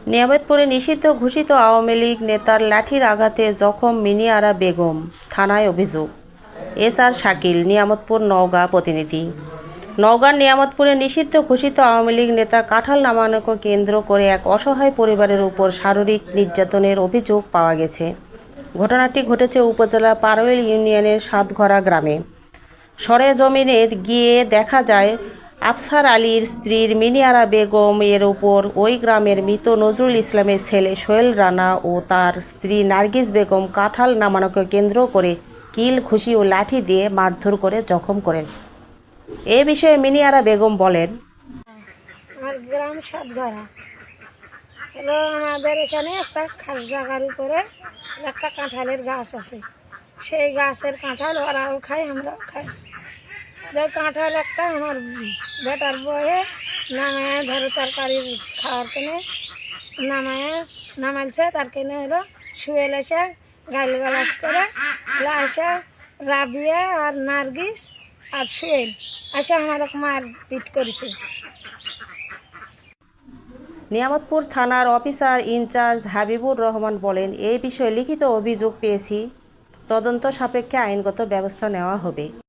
নিয়ামতপুরে নিষিদ্ধ ঘোষিত আওয়ামী লীগ নেতার লাঠির আঘাতে জখম মিনিয়ারা বেগম, থানায় অভিযোগ। এস.আর. শাকিল, নিয়ামতপুর, নওগাঁ প্রতিনিধি। নওগাঁর নিয়ামতপুরে নিষিদ্ধ ঘোষিত আওয়ামী লীগ নেতা কাঁঠাল নামানোকে কেন্দ্র করে এক অসহায় পরিবারের উপর শারীরিক নির্যাতনের অভিযোগ পাওয়া গেছে। ঘটনাটি ঘটেছে উপজেলার পারোইল ইউনিয়নের সাতঘরা গ্রামে। সরেজমিনে গিয়ে দেখা যায়, আফসার আলীর স্ত্রী মিনিয়ারা বেগম এর উপর ওই গ্রামের মৃত নজরুল ইসলামের ছেলে সোহেল রানা ও তার স্ত্রী নার্গিস বেগম কাঁঠাল নামানোকে কেন্দ্র করে কিল, ঘুষি ও লাঠি দিয়ে মারধর করে জখম করেন। এ বিষয়ে মিনিয়ারা বেগম বলেন, আমার গ্রাম সাতঘরা হলো, আমাদের এখানে একটা খাস জায়গার উপরে একটা কাঁঠালের গাছ আছে। সেই গাছের কাঁঠাল ওরাও খায়, আমরাও খাই। কাঁঠাল একটা আমার বেটার বয়ে নামায় ধরো তরকারি খাওয়ার কেনে নামাইছে, তার কেনে হলো শুয়েল এসে গাইল গালাস করে এসে রাবিয়া আর নার্গিস আর শুয়েল এসে আমার মার পিট করেছে। নিয়ামতপুর থানার অফিসার ইনচার্জ হাবিবুর রহমান বলেন, এই বিষয়ে লিখিত অভিযোগ পেয়েছি, তদন্ত সাপেক্ষে আইনগত ব্যবস্থা নেওয়া হবে।